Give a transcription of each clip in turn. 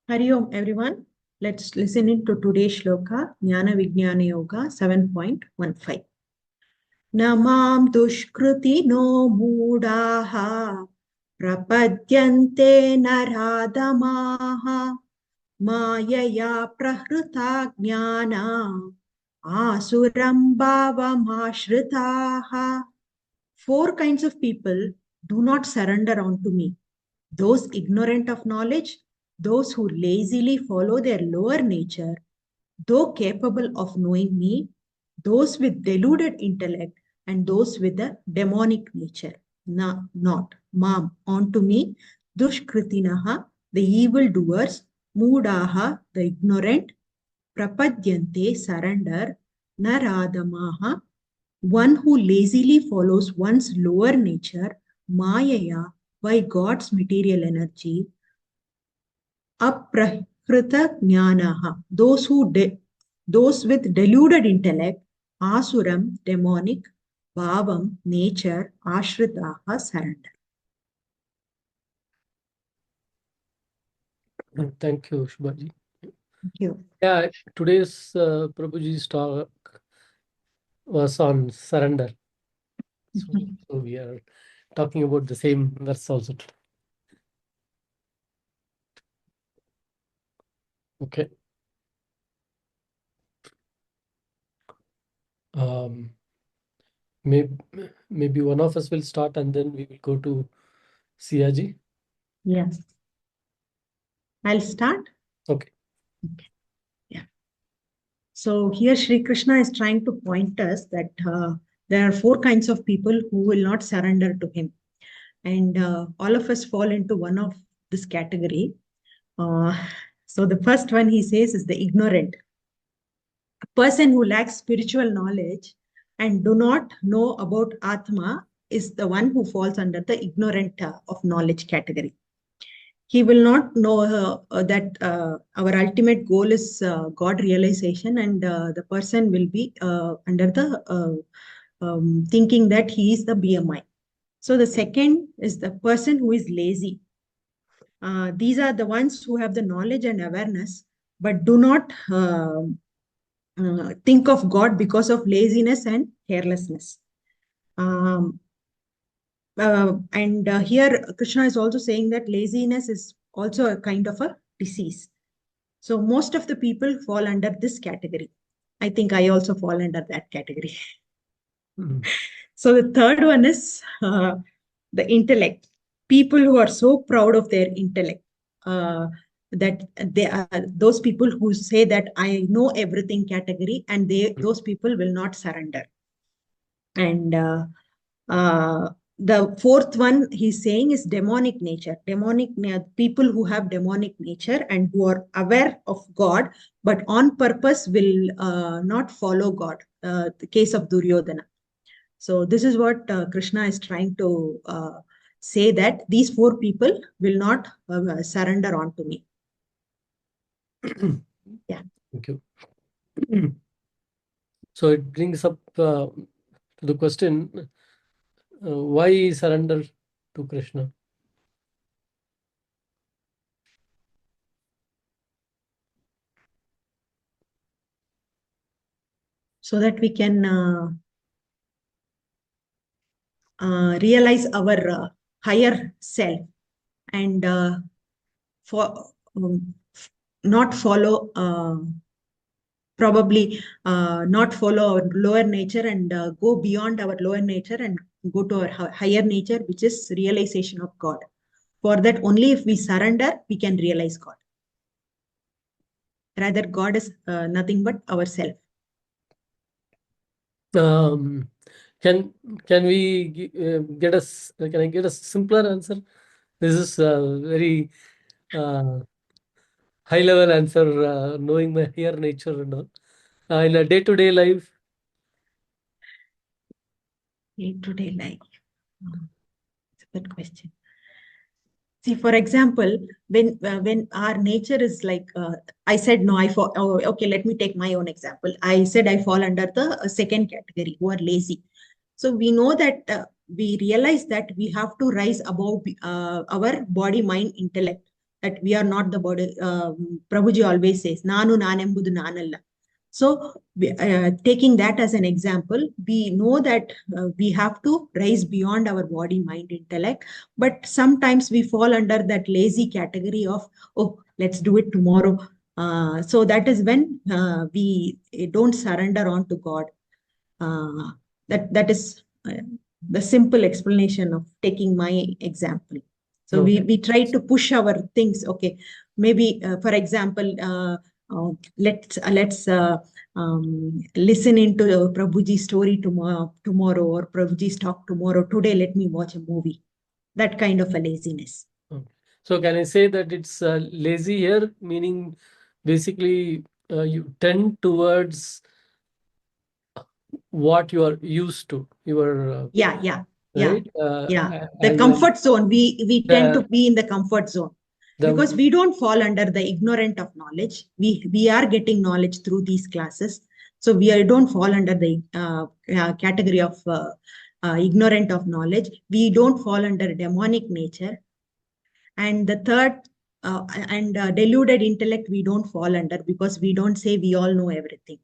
Hari Om, everyone. Let's listen into today's shloka, Jnana Vijnana Yoga 7.15. Namam duṣhkṛitino mūḍhāḥ prapadyante nara-adhamāḥ māyayāpahṛita-jñānā āsuram bhāvam āśhritāḥ. Four kinds of people do not surrender unto me. Those ignorant of knowledge, those who lazily follow their lower nature, though capable of knowing me, those with deluded intellect, and those with a demonic nature. Not mam, unto me, duṣhkṛitinaḥ, the evil doers, mūḍhāḥ, the ignorant, prapadyante, surrender, nara-adhamāḥ, one who lazily follows one's lower nature, māyayā, by God's material energy, apahṛita-jñānā, those with deluded intellect, āsuram, demonic, bhāvam, nature, āśhritāḥ, surrender. Thank you, Shubhaji. Thank you. Yeah, today's Prabhuji's talk was on surrender. So we are talking about the same verse also. Okay. Maybe one of us will start and then we will go to Siyaji. Yes. I'll start. Okay. Yeah. So here Sri Krishna is trying to point us that there are four kinds of people who will not surrender to him. And all of us fall into one of this category. So the first one he says is the ignorant. A person who lacks spiritual knowledge and do not know about Atma is the one who falls under the ignorant of knowledge category. He will not know that our ultimate goal is God realization, and the person will be under the thinking that he is the BMI. So the second is the person who is lazy. These are the ones who have the knowledge and awareness, but do not think of God because of laziness and carelessness. Here Krishna is also saying that laziness is also a kind of a disease. So most of the people fall under this category. I think I also fall under that category. So the third one is the intellect. People who are so proud of their intellect that they are those people who say that I know everything category, and those people will not surrender. And the fourth one he's saying is demonic nature. People who have demonic nature and who are aware of God, but on purpose will not follow God. The case of Duryodhana. So this is what Krishna is trying to say, that these four people will not surrender onto me. Yeah. Thank you. So it brings up the question, why surrender to Krishna? So that we can realize our higher self and not follow not follow our lower nature and go beyond our lower nature and go to our higher nature, which is realization of God. For that, only if we surrender, we can realize God. Rather, God is nothing but ourself. Can we get can I get a simpler answer? This is a very high level answer, knowing my higher nature and all. In a day-to-day life. Day-to-day life. It's a good question. See, for example, when our nature is like, I said, no, okay, let me take my own example. I said I fall under the second category, who are lazy. So we know that we realize that we have to rise above our body, mind, intellect. that we are not the body. Prabhuji always says, Nanu nanembudu nanalla. So, taking that as an example, we know that we have to rise beyond our body, mind, intellect. But sometimes we fall under that lazy category of, oh, let's do it tomorrow. So that is when we don't surrender on to God. That is the simple explanation of taking my example. So we try to push our things. Okay, maybe for example, let's listen into Prabhuji's story tomorrow or Prabhuji's talk tomorrow. Today, let me watch a movie. That kind of a laziness. So can I say that it's lazy here, meaning basically you tend towards what you are used to. You are yeah. right. The comfort zone. We tend to be in the comfort zone. Because we don't fall under the ignorant of knowledge. We are getting knowledge through these classes. So we don't fall under the category of ignorant of knowledge. We don't fall under demonic nature. And the third, deluded intellect, we don't fall under, because we don't say we all know everything.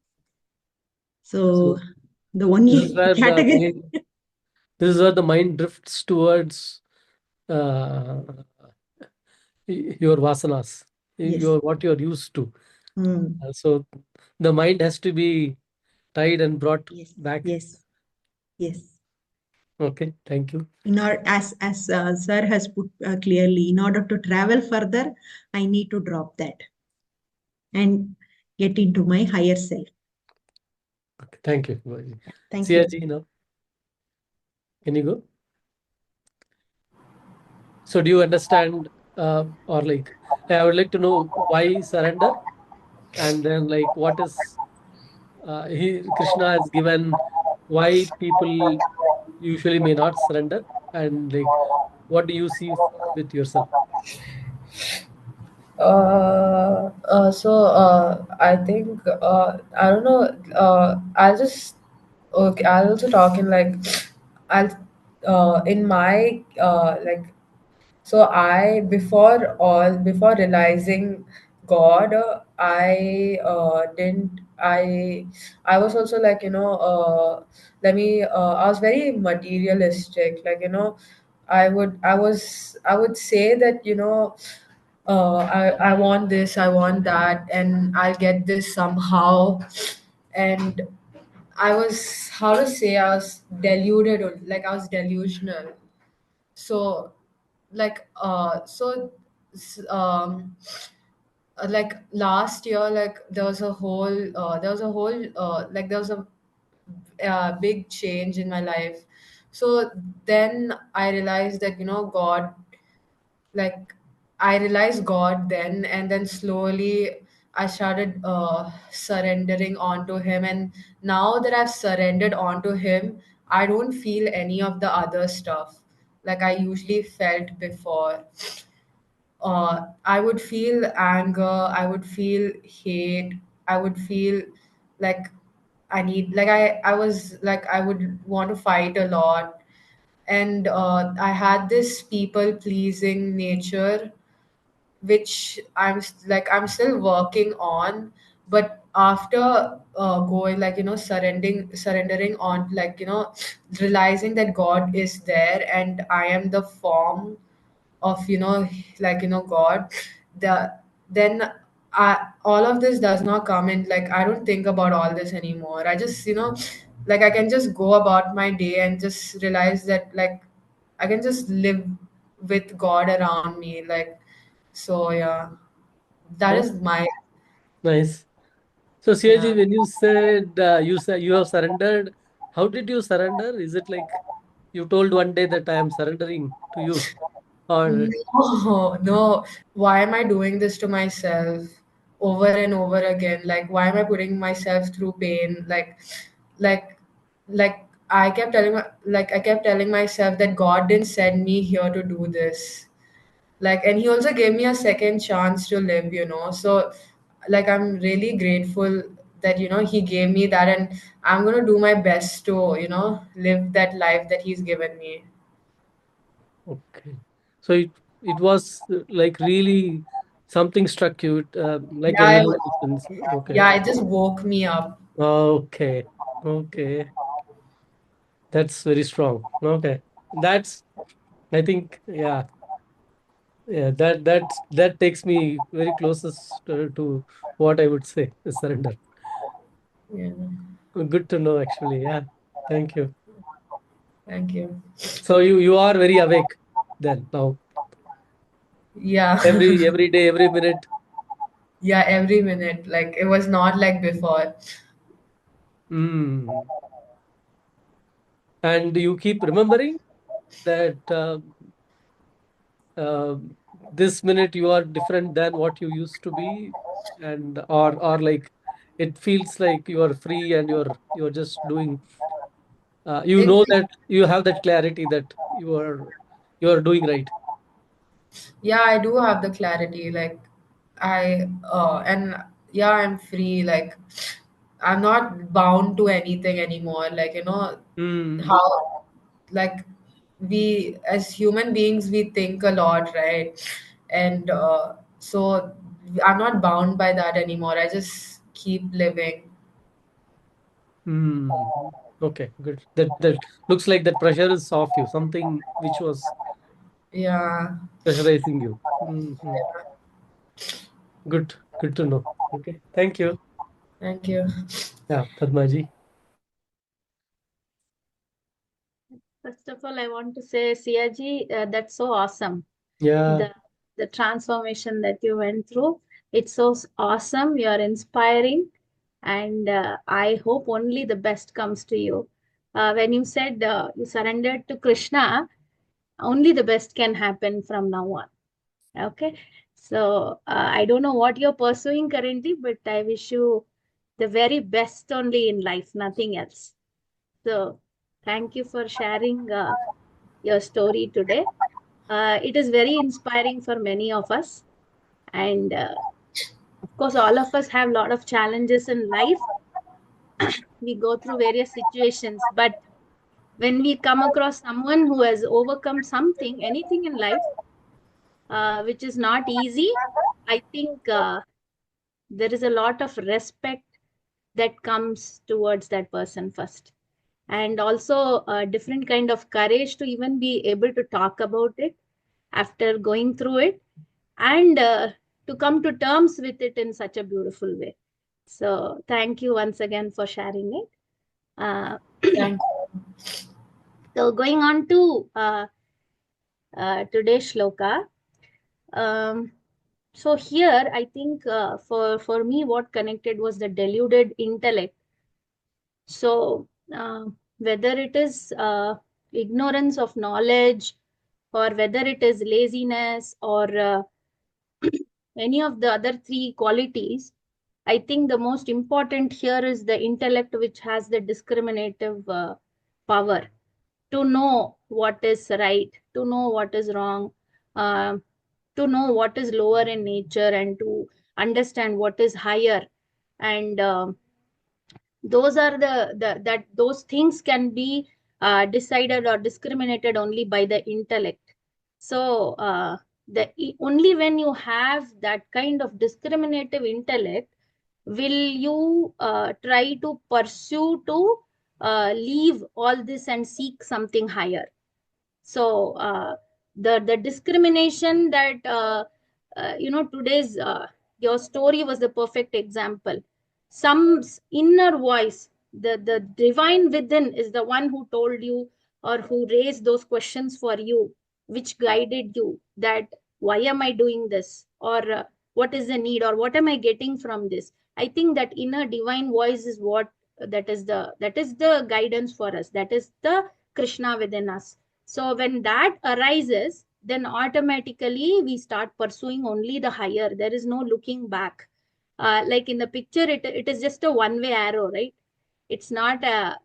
So the only category. This is where the mind drifts towards your vasanas, what you're used to. So the mind has to be tied and brought back. Yes. Okay, thank you. As sir has put clearly, in order to travel further, I need to drop that and get into my higher self. Okay, thank you. Thank CRG, you. now. Can you go? So do you understand, or like, I would like to know why surrender, and then like what is Krishna has given, why people usually may not surrender, and like what do you see with yourself? I think I don't know. I'll just okay. I'll also talk in like I'll in my like so I before realizing God, I was also like I was very materialistic, like I would say that I want this, I want that, and I'll get this somehow. And I was, how to say, I was deluded, or like I was delusional. So, like, like last year, like there was a big change in my life. So then I realized that, like I realized God then, and then slowly I started surrendering onto Him. And now that I've surrendered onto Him, I don't feel any of the other stuff like I usually felt before. I would feel anger, I would feel hate, I would feel like I was like I would want to fight a lot. And I had this people pleasing nature, which I'm still working on. But after going, like surrendering on, like realizing that God is there and I am the form of God, the then all of this does not come in. Like I don't think about all this anymore. I just like I can just go about my day and just realize that, like, I can just live with God around me. Like, so yeah, that is my Nice. So CIG, when you said you have surrendered, how did you surrender? Is it like you told one day that I am surrendering to you, or no, no. Why am I doing this to myself over and over again? Like, why am I putting myself through pain? Like, like I kept telling myself that God didn't send me here to do this. Like, and He also gave me a second chance to live. So, like, I'm really grateful that He gave me that, and I'm gonna do my best to live that life that He's given me. okay? So it was like really something struck you, like a Yeah, realization. Okay. yeah, it just woke me up. Okay. Okay. That's very strong. Okay. That's, I think, yeah. Yeah, that takes me very closest to what I would say is surrender. Yeah, Good to know, actually. Yeah. Thank you. thank you. So you are very awake then now. Yeah. Every day, every minute. Yeah, every minute. Like it was not like before. Mm. And you keep remembering that uh, this minute you are different than what you used to be, and or like it feels like you are free and you're just doing. You It know that you have that clarity that you are doing right. Yeah, I do have the clarity. Like and yeah, I'm free. Like I'm not bound to anything anymore. Like, Mm. how, like, we as human beings, we think a lot, right? And so I'm not bound by that anymore. I just keep living. Mm. Okay, good. That looks like that pressure is off you. Something which was Yeah. pressurizing you. Mhm. Good. Good to know. Okay. Thank you. Thank you. Yeah, Padmaji. First of all, I want to say, Siaji, that's so awesome. Yeah. The transformation that you went through, it's so awesome. You are inspiring, and I hope only the best comes to you. When you said you surrendered to Krishna, only the best can happen from now on. Okay, so I don't know what you're pursuing currently, but I wish you the very best only in life, nothing else. So thank you for sharing your story today. It is very inspiring for many of us. And of course, all of us have a lot of challenges in life. We go through various situations. But when we come across someone who has overcome something, anything in life, which is not easy, I think there is a lot of respect that comes towards that person first. And also a different kind of courage to even be able to talk about it after going through it, and to come to terms with it in such a beautiful way. So thank you once again for sharing it. Thank you. So going on to today's shloka. Um, so here, I think for me, what connected was the deluded intellect. So whether it is ignorance of knowledge, or whether it is laziness, or any of the other three qualities, I think the most important here is the intellect, which has the discriminative power to know what is right, to know what is wrong, uh, to know what is lower in nature, and to understand what is higher. And those are the that those things can be decided or discriminated only by the intellect. So only when you have that kind of discriminative intellect will you try to pursue to leave all this and seek something higher. So the discrimination that today's your story was the perfect example. Some inner voice, the divine within, is the one who told you, or who raised those questions for you, which guided you that why am I doing this, or what is the need, or what am I getting from this. I think that inner divine voice is what that is the guidance for us. That is the Krishna within us. So when that arises, then automatically we start pursuing only the higher. There is no looking back. Like in the picture, it is just a one-way arrow, right? It's not a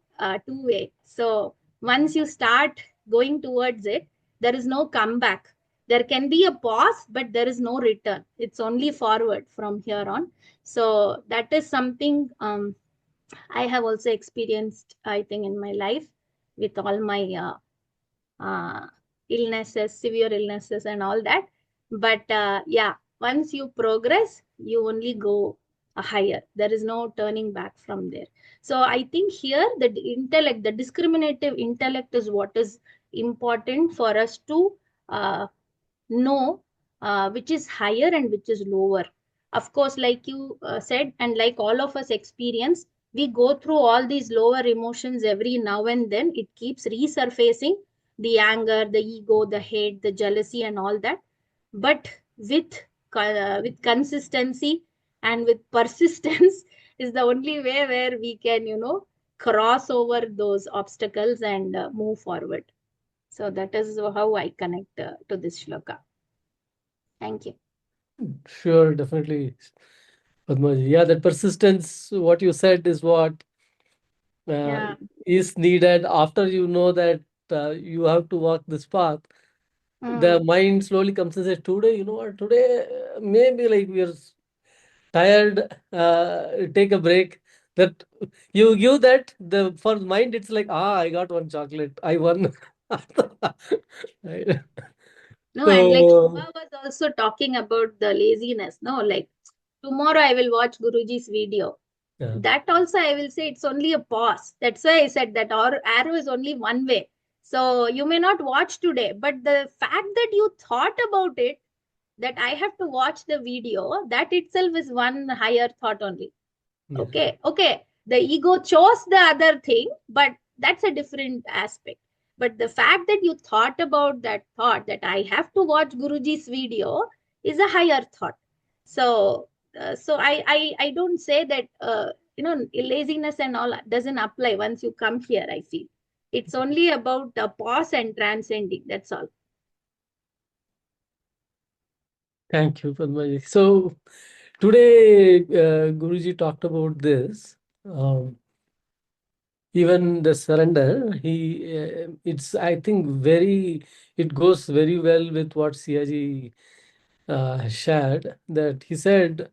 two-way. So once you start going towards it, there is no comeback. There can be a pause, but there is no return. It's only forward from here on. So that is something I have also experienced, I think, in my life with all my illnesses, severe illnesses and all that. But yeah, once you progress, you only go higher. There is no turning back from there. So I think here the intellect, the discriminative intellect is what is important for us to know which is higher and which is lower. Of course, like you said, and like all of us experience, we go through all these lower emotions every now and then. It keeps resurfacing, the anger, the ego, the hate, the jealousy, and all that. But with consistency and with persistence is the only way where we can, cross over those obstacles and move forward. So that is how I connect to this shloka. Thank you. Sure, definitely, Padmaji. Yeah, that persistence, what you said, is what Yeah. is needed after you know that you have to walk this path. The mind slowly comes and says, today, you know what, today maybe like we are tired, take a break. That you give that, the for mind, it's like, I got one chocolate, I won. Right? No, and like So Shubha was also talking about the laziness. No, like tomorrow I will watch Guruji's video. yeah. That also I will say it's only a pause. That's why I said that our arrow is only one way. So you may not watch today, but the fact that you thought about it, that I have to watch the video, that itself is one higher thought only. Yeah. Okay. The ego chose the other thing, but that's a different aspect. But the fact that you thought about that thought, that I have to watch Guruji's video, is a higher thought. So I don't say that laziness and all doesn't apply once you come here. I feel it's only about the pause and transcending. That's all. Thank you, Padmaji. So today, Guruji talked about this. Even the surrender, it's, I think, it goes very well with what Siaji shared. That he said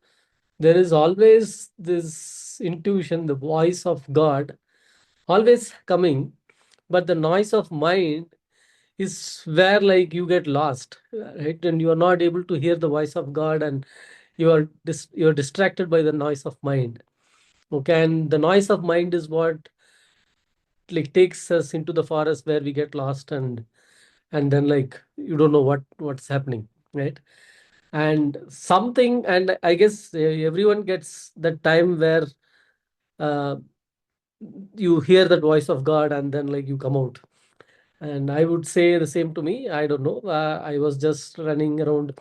there is always this intuition, the voice of God, always coming, but the noise of mind is where like you get lost, right? And you are not able to hear the voice of God, and you're distracted by the noise of mind. Okay, and the noise of mind is what like takes us into the forest where we get lost, and then like you don't know what's happening, right? And something, and I guess everyone gets that time where uh, you hear that voice of God, and then like you come out. And I would say the same to me. I don't know. I was just running around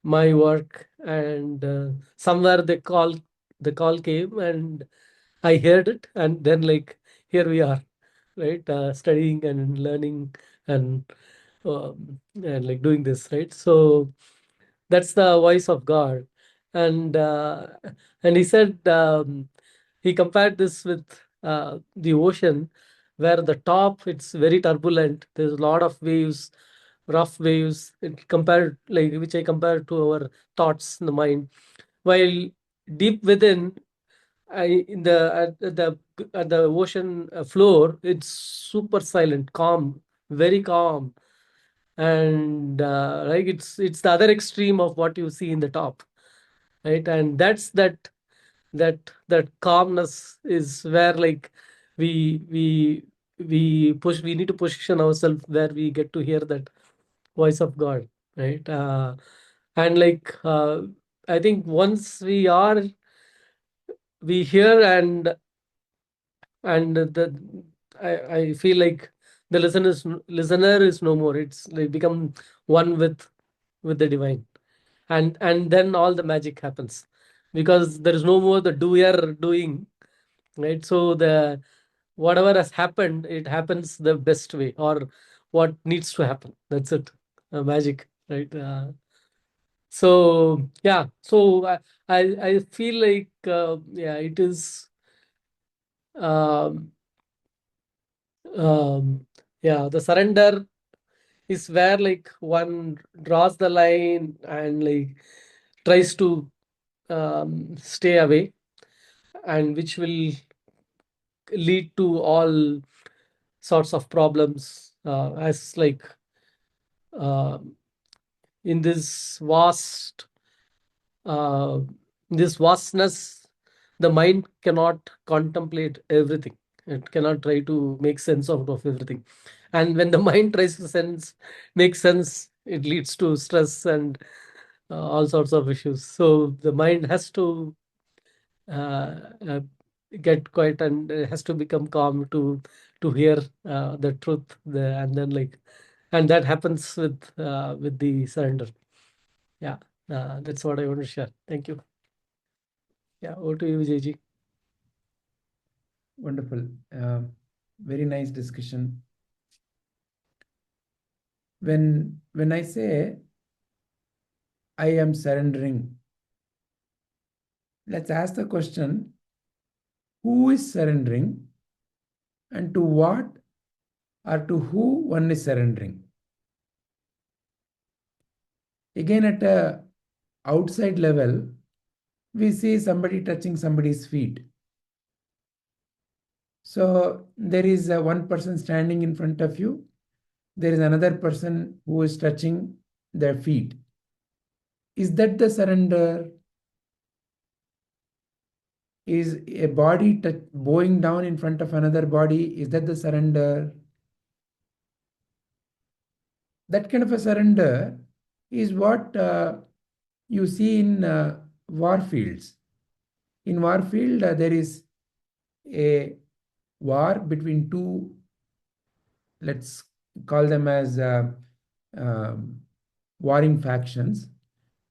my work, and somewhere the call came, and I heard it, and then like here we are, right? Studying and learning, and like doing this, right? So that's the voice of God. And uh, and he said, he compared this with the ocean, where the top, it's very turbulent, there's a lot of waves, rough waves, compared, like, which I compare to our thoughts in the mind, while deep within, in the ocean floor, it's super silent, calm, very calm. And like it's the other extreme of what you see in the top, right? And that's that calmness is where like we we need to position ourselves where we get to hear that voice of God, right? And like I think once we hear, and I feel like the listener is no more. It's like become one with the divine, and then all the magic happens, because there is no more the doer doing, right? So the whatever has happened, it happens the best way, or what needs to happen. That's it. Magic, right? So yeah, so I feel like yeah, it is. Um, yeah, the surrender is where like one draws the line and like tries to stay away, and which will lead to all sorts of problems, as like uh, in this vastness, the mind cannot contemplate everything. It cannot try to make sense out of everything. And when the mind tries to make sense, it leads to stress and all sorts of issues. So the mind has to uh, uh, get quiet and has to become calm to hear the truth. And then and that happens with the surrender. Yeah, that's what I want to share. Thank you. Yeah, over to you, Vijayji. Wonderful. Very nice discussion. When I say I am surrendering, let's ask the question, who is surrendering and to what or to who one is surrendering? Again, at a outside level, we see somebody touching somebody's feet. So there is one person standing in front of you. There is another person who is touching their feet. Is that the surrender? Is a body bowing down in front of another body? Is that the surrender? That kind of a surrender is what you see in war fields. In war field, there is a war between two, let's call them as warring factions,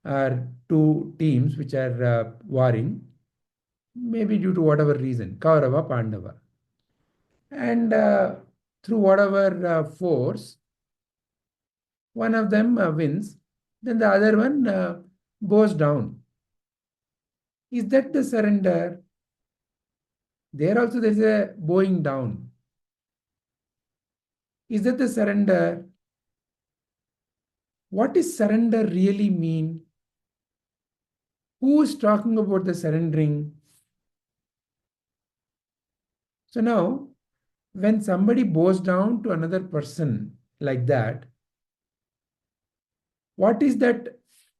or two teams which are warring, maybe due to whatever reason, Kaurava, Pandava. And through whatever force, one of them wins, then the other one bows down. Is that the surrender? There also there is a bowing down. Is that the surrender? What does surrender really mean? Who is talking about the surrendering? So now, when somebody bows down to another person like that, what is that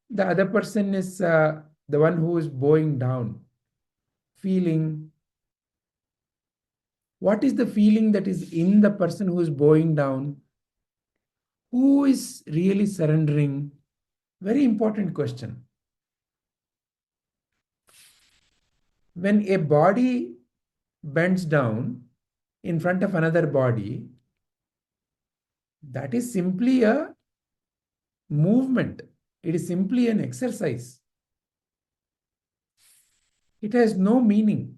the other person is the one who is bowing down feeling? What is the feeling that is in the person who is bowing down? Who is really surrendering? Very important question. When a body bends down in front of another body, that is simply a movement. It is simply an exercise. It has no meaning.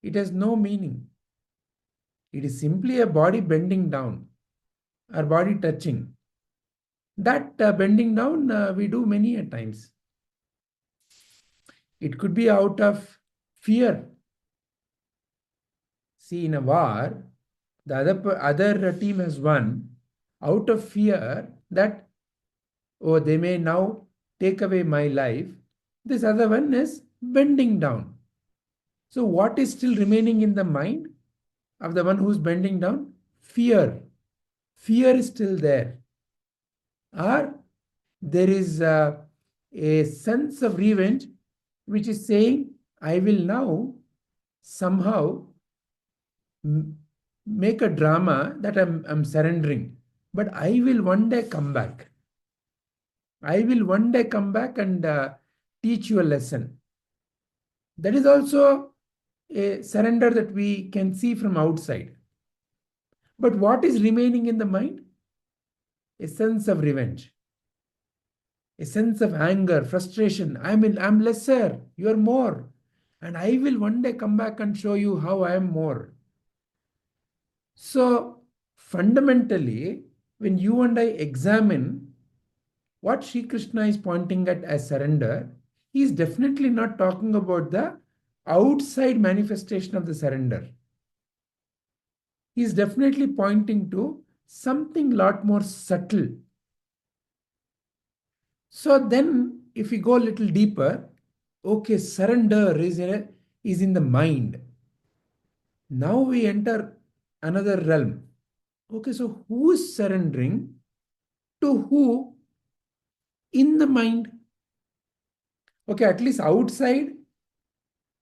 It has no meaning. It is simply a body bending down or body touching. That bending down we do many a times. It could be out of fear. See, in a war, the other team has won out of fear that, oh, they may now take away my life. This other one is bending down. So what is still remaining in the mind of the one who is bending down? Fear. Fear is still there. Or there is a sense of revenge which is saying, I will now somehow make a drama that I'm surrendering, but I will one day come back. I will one day come back and teach you a lesson. That is also a surrender that we can see from outside. But what is remaining in the mind? A sense of revenge, a sense of anger, frustration. I'm lesser, you are more. And I will one day come back and show you how I am more. So fundamentally, when you and I examine what Sri Krishna is pointing at as surrender, he is definitely not talking about the outside manifestation of the surrender. He is definitely pointing to something a lot more subtle. So then, if we go a little deeper, okay, surrender is in the mind. Now we enter another realm. Okay, so who is surrendering To who? In the mind. Okay, at least outside,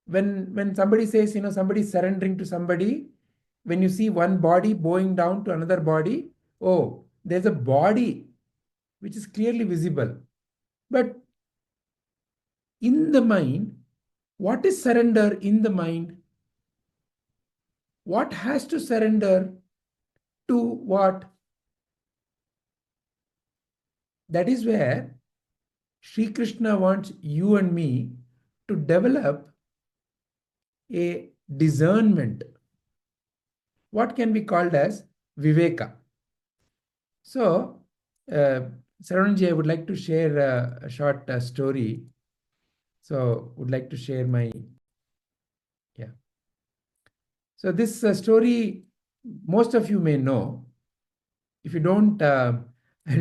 when somebody says, somebody is surrendering to somebody, when you see one body bowing down to another body, oh, there's a body which is clearly visible. But in the mind, what is surrender in the mind? What has to surrender to what? That is where Sri Krishna wants you and me to develop a discernment. What can be called as viveka. So, Saranji, I would like to share a short story. So, would like to share my, yeah. So this story, most of you may know. If you don't, I'll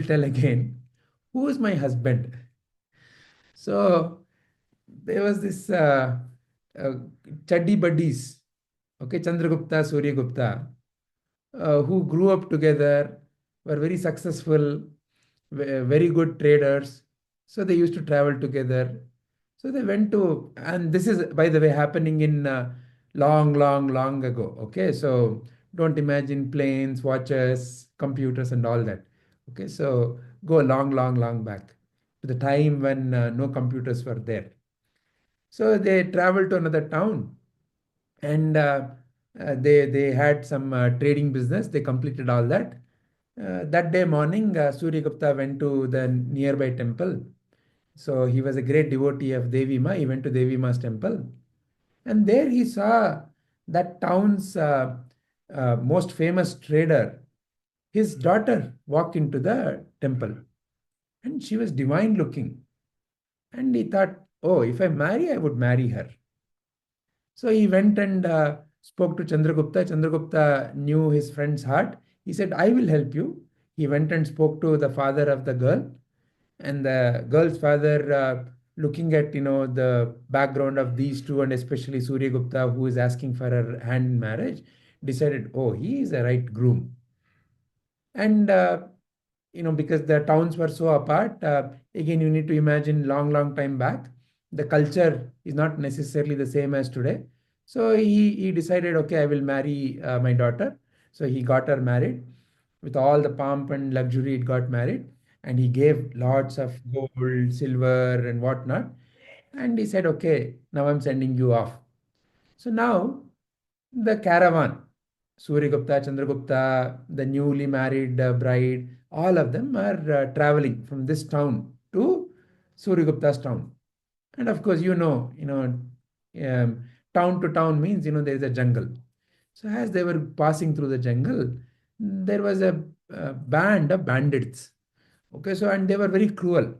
tell again. Who is my husband? So there was this chaddi buddies, okay, Chandragupta, Suryagupta, who grew up together, were very successful, very good traders. So they used to travel together. So they went to, and this is, by the way, happening in long ago. Okay, so don't imagine planes, watches, computers, and all that. Okay, so go long back to the time when no computers were there. So they traveled to another town, and they had some trading business. They completed all that. That day morning, Surya Gupta went to the nearby temple. So he was a great devotee of Devi Ma. He went to Devi Ma's temple, and there he saw that town's most famous trader. His daughter walked into the temple, and she was divine looking. And he thought, oh, if I marry, I would marry her. So he went and spoke to Chandragupta. Chandragupta knew his friend's heart. He said, I will help you. He went and spoke to the father of the girl. And the girl's father, looking at the background of these two, and especially Surya Gupta, who is asking for her hand in marriage, decided, oh, he is the right groom. And because the towns were so apart, again you need to imagine long time back, the culture is not necessarily the same as today. So he decided, okay, I will marry my daughter. So he got her married with all the pomp and luxury. It got married, and he gave lots of gold, silver, and whatnot. And he said, okay, now I'm sending you off. So now the caravan, Surya Gupta, Chandragupta, the newly married bride, all of them are traveling from this town to Surya Gupta's town. And of course, town to town means, there is a jungle. So as they were passing through the jungle, there was a band of bandits. Okay, so and they were very cruel.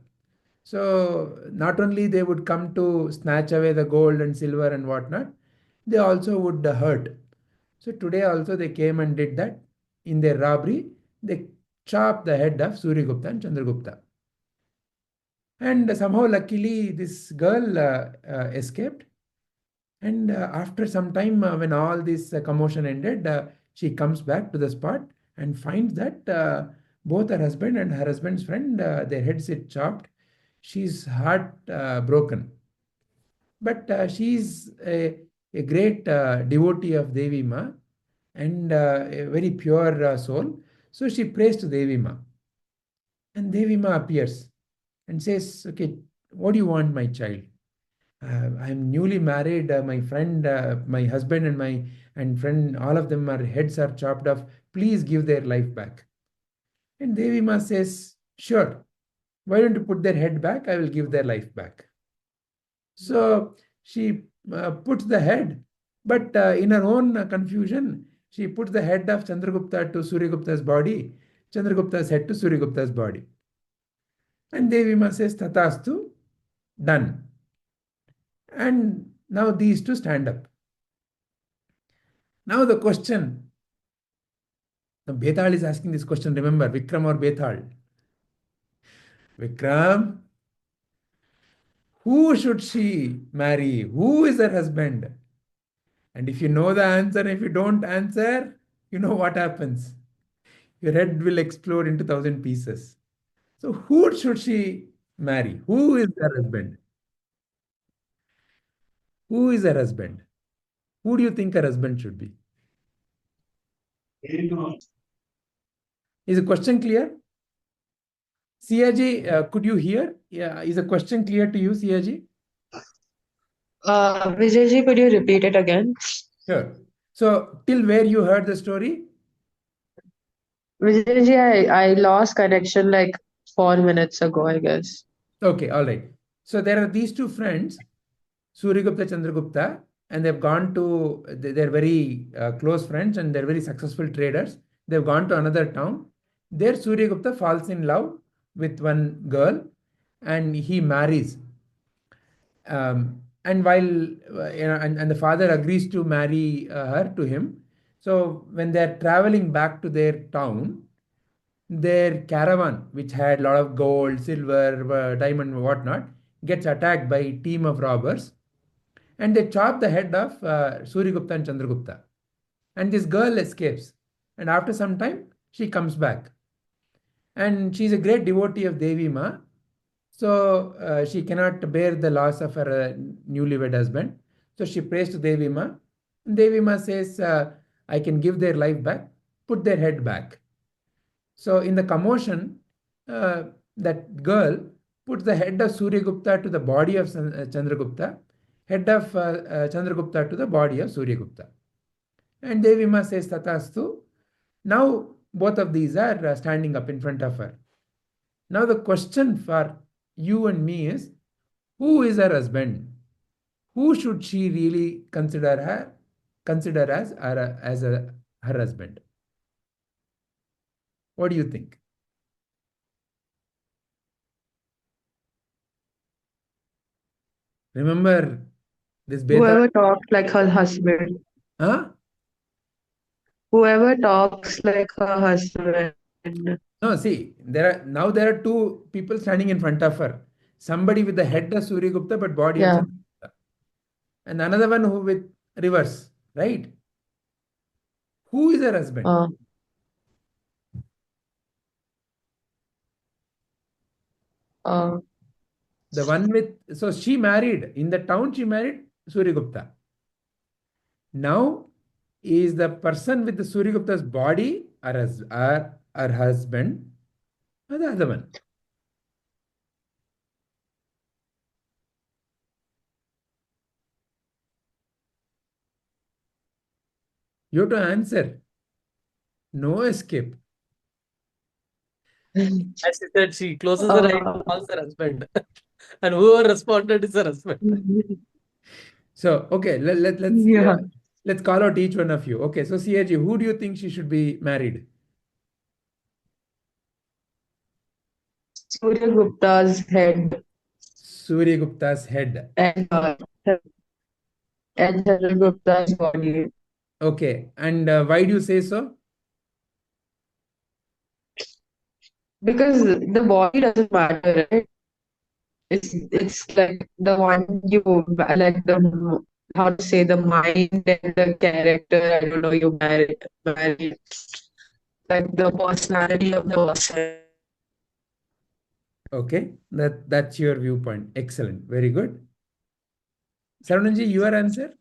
So not only they would come to snatch away the gold and silver and whatnot, they also would hurt. So today also they came and did that. In their robbery, they chopped the head of Surya Gupta and Chandragupta. And somehow, luckily, this girl escaped. And after some time, when all this commotion ended, she comes back to the spot and finds that both her husband and her husband's friend, their heads are chopped. She's heart broken. But she's a great devotee of Devi Ma, and a very pure soul. So she prays to Devi Ma. And Devi Ma appears and says, okay, what do you want, my child? I'm newly married. My friend, my husband and friend, all of them, are heads are chopped off. Please give their life back. And Devi Ma says, sure. Why don't you put their head back? I will give their life back. So she puts the head, but in her own confusion, she puts the head of Chandragupta to Suryagupta's body, Chandragupta's head to Suryagupta's body. And Devi Ma says, Tathastu, done. And now these two stand up. Now the question, now Bethal is asking this question, remember, Vikram or Bethal? Vikram, who should she marry? Who is her husband? And if you know the answer, if you don't answer, you know what happens. Your head will explode into 1,000 pieces. So who should she marry? Who is her husband? Who is her husband? Who do you think her husband should be? Is the question clear? Siaji, could you hear? Yeah, is the question clear to you, Siaji? Vijayji, could you repeat it again? Sure. So till where you heard the story? Vijayji, I lost connection like 4 minutes ago, I guess. Okay, all right. So there are these two friends, Suryagupta, Chandragupta, and they've gone to, they're very close friends and they're very successful traders. They've gone to another town. There Suryagupta falls in love with one girl and he marries. And while, and the father agrees to marry her to him. So when they're traveling back to their town, their caravan, which had a lot of gold, silver, diamond, and whatnot, gets attacked by a team of robbers. And they chop the head of Suryagupta and Chandragupta. And this girl escapes. And after some time, she comes back. And she's a great devotee of Devi Ma. So she cannot bear the loss of her newlywed husband. So she prays to Devi Ma. And Devi Ma says, I can give their life back, put their head back. So in the commotion, that girl puts the head of Suryagupta to the body of Chandragupta, head of Chandragupta to the body of Suryagupta. And Devi Ma says, Tatastu. Now both of these are standing up in front of her. Now the question for you and me is, who is her husband? Who should she really consider as her husband? What do you think? Remember this Beta? Whoever talks like her husband. Huh? Whoever talks like her husband. No, see, there are two people standing in front of her. Somebody with the head of Suryagupta but body of Yeah. Chandragupta. And another one who with reverse, right? Who is her husband? The one with, so she married, in the town she married Suryagupta. Now, is the person with the Suryagupta's body her husband or the other one? You have to answer. No escape. As she said, she closes her eyes and calls her husband. And whoever responded is her husband. So, okay, let's call out each one of you. Okay, so CAG, who do you think she should be married? Suryagupta's head. Suryagupta's head. And Chandragupta's body. Okay, and why do you say so? Because the body doesn't matter, right? It's like the one you like the how to say the mind and the character. I don't know. You marry like the personality of the person. Okay, that's your viewpoint. Excellent, very good. Sarvananji, your answer?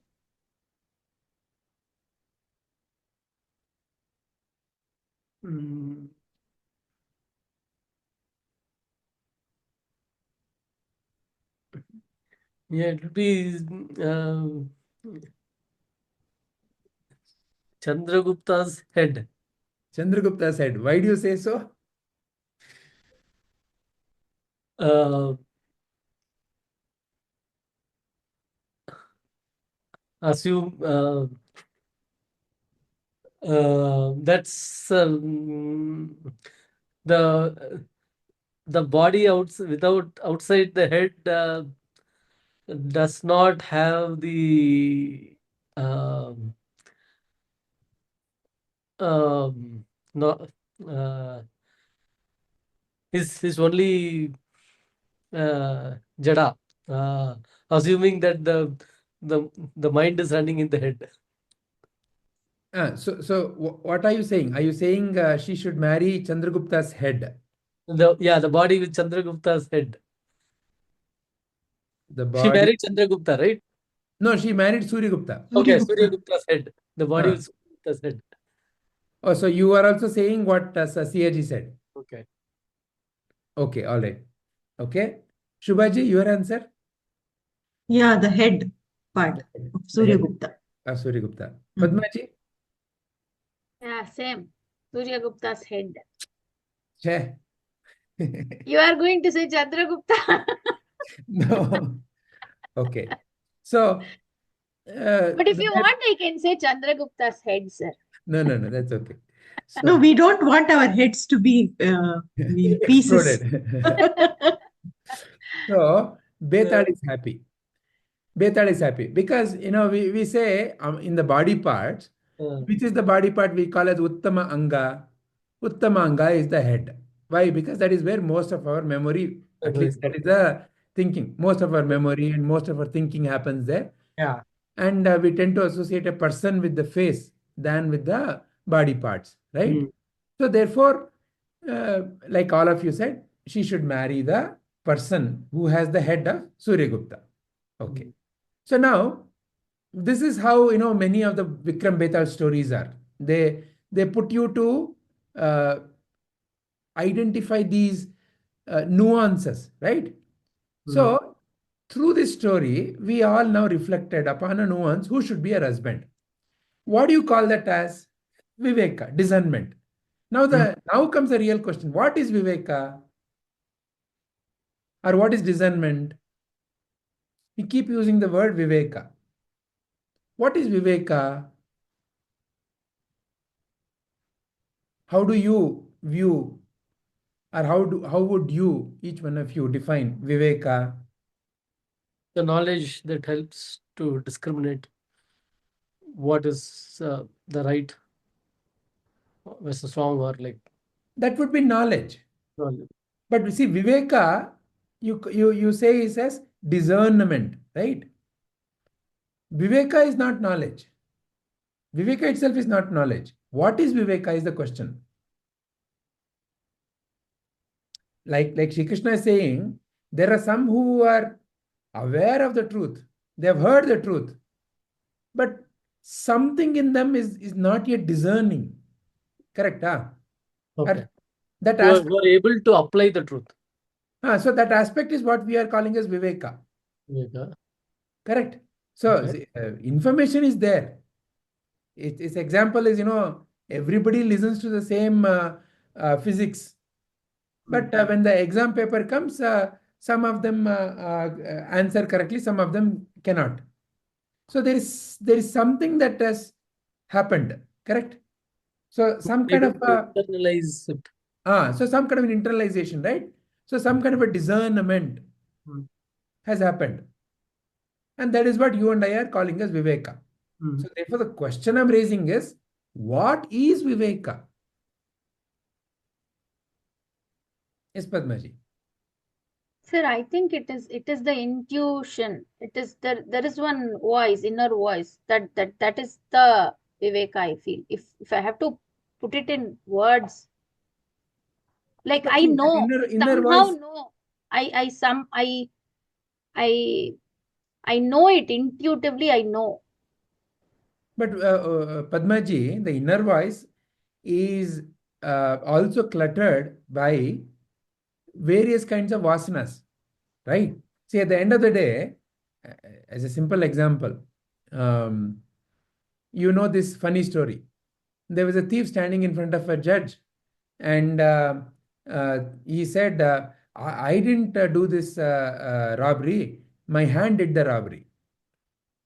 Yeah, it would be Chandragupta's head. Chandragupta's head. Why do you say so? Assume that's the body outside the head does not have the no is only jada, assuming that the mind is running in the head. So what are you saying? Are you saying she should marry Chandragupta's head? The body with Chandragupta's head. The She body. married Chandragupta, right? No, she married Suryagupta. Okay, Suryagupta. Suryagupta's head. The body with Suryagupta's head. Oh, so you are also saying what CAG said. Okay. Okay, all right. Okay. Shubhaji, your answer? Yeah, the head part of Suryagupta. Suryagupta. Mm. Padmaji? Yeah, same. Suryagupta's head. Che. You are going to say Chandragupta. No. Okay. So, But if you want, I can say Chandragupta's head, sir. no, that's okay. So, No, we don't want our heads to be pieces. exploded. So, Betal is happy. Betal is happy because, we say in the body parts, which is the body part we call as Uttama Anga. Uttama Anga is the head. Why? Because that is where most of our memory, at least that is the thinking. Most of our memory and most of our thinking happens there. Yeah. And we tend to associate a person with the face than with the body parts, right? Mm. So therefore, like all of you said, she should marry the person who has the head of Suryagupta. Okay. So now, this is how many of the Vikram Betal stories are. They put you to identify these nuances, right? So through this story, we all now reflected upon a nuance who should be a husband. What do you call that as? Viveka, discernment. Now comes the real question. What is Viveka? Or what is discernment? We keep using the word Viveka. What is Viveka? How do you view, or how would you, each one of you, define Viveka? The knowledge that helps to discriminate what is the right versus wrong, or like. That would be knowledge. But you see, Viveka, you say is as discernment, right? Viveka is not knowledge. Viveka itself is not knowledge. What is Viveka is the question. Like Shri Krishna is saying, there are some who are aware of the truth. They have heard the truth. But something in them is not yet discerning. Correct? Okay. That You are able to apply the truth. So that aspect is what we are calling as Viveka. Viveka. Correct. So information is there. Its example is, everybody listens to the same physics. But when the exam paper comes, some of them answer correctly, some of them cannot. So there is something that has happened. Correct. So some kind of internalize it. So some kind of an internalization, right? So some kind of a discernment has happened. And that is what you and I are calling as Viveka. So therefore the question I'm raising is, what is Viveka? Yes, Padmaji. Sir, I think it is the intuition. It is there is one voice, inner voice, that is the Viveka, I feel. If I have to put it in words, like I know, inner somehow voice. know. I know it intuitively, I know. But Padmaji, the inner voice is also cluttered by various kinds of vasanas, right? See, at the end of the day, as a simple example, this funny story. There was a thief standing in front of a judge, and he said, I didn't do this robbery. My hand did the robbery.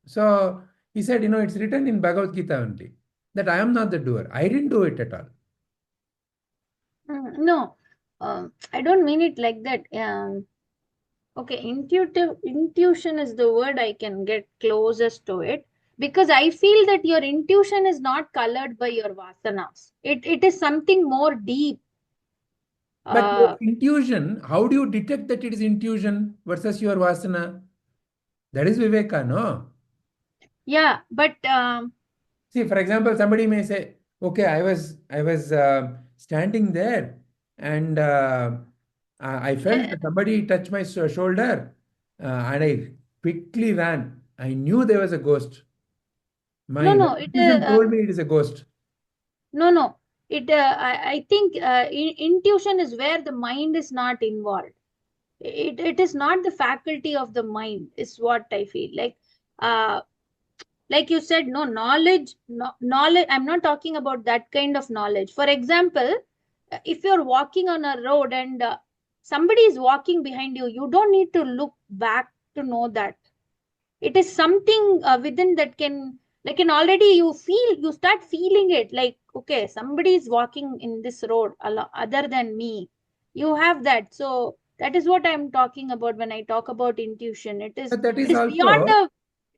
So he said, it's written in Bhagavad Gita only that I am not the doer. I didn't do it at all. No, I don't mean it like that. Okay, intuition is the word I can get closest to it, because I feel that your intuition is not colored by your vasanas. It is something more deep. But your intuition, how do you detect that it is intuition versus your vasana? That is Viveka, no? Yeah, but see, for example, somebody may say, okay, I was standing there, and I felt somebody touched my shoulder, and I quickly ran. I knew there was a ghost. My No, intuition told me it is a ghost. no. I think intuition is where the mind is not involved. It is not the faculty of the mind, is what I feel. Like you said, no knowledge, knowledge. I'm not talking about that kind of knowledge. For example, if you're walking on a road and somebody is walking behind you, you don't need to look back to know that. It is something within that can, like, and already you start feeling it, like, okay, somebody is walking in this road other than me. You have that. So that is what I'm talking about when I talk about intuition. It is But that it is is beyond also, the,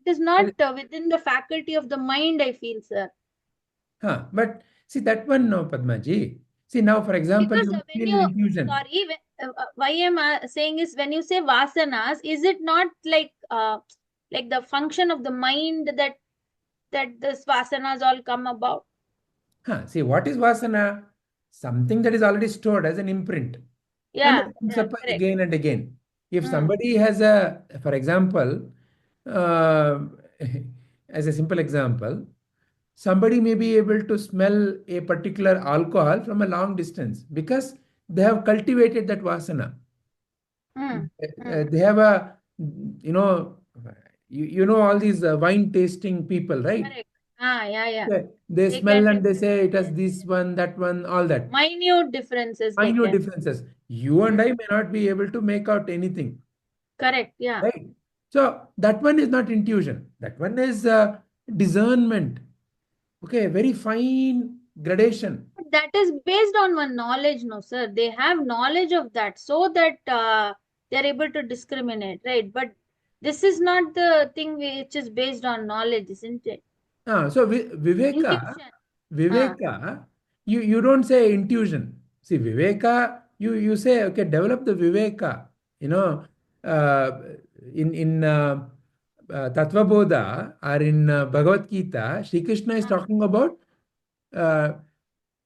it is not within the faculty of the mind, I feel, sir. but see that one, no, Padmaji. See now, for example, Because you when feel you, intuition. sorry, why I'm saying is, when you say vasanas, is it not like the function of the mind that this vasanas all come about? See, what is vasana? Something that is already stored as an imprint. And Yeah, it comes yeah, up correct. again and again. If Mm. somebody has a, for example, as a simple example, somebody may be able to smell a particular alcohol from a long distance because they have cultivated that vasana. They have a, you know, you know all these wine tasting people, right? Correct. Yeah. They They smell can and they say it has differentiate. this one, that one, all that. Minute differences they Minute can. differences. You and I may not be able to make out anything. Correct, yeah. Right? So that one is not intuition. That one is discernment. Okay, very fine gradation. But that is based on one knowledge, no, sir. They have knowledge of that so that they're able to discriminate, right? But this is not the thing which is based on knowledge, isn't it? So Viveka, Intuition. you don't say intuition. See, Viveka, you say, okay, develop the Viveka. You know, uh, in Tattva Bodha or in Bhagavad Gita, Shri Krishna is talking about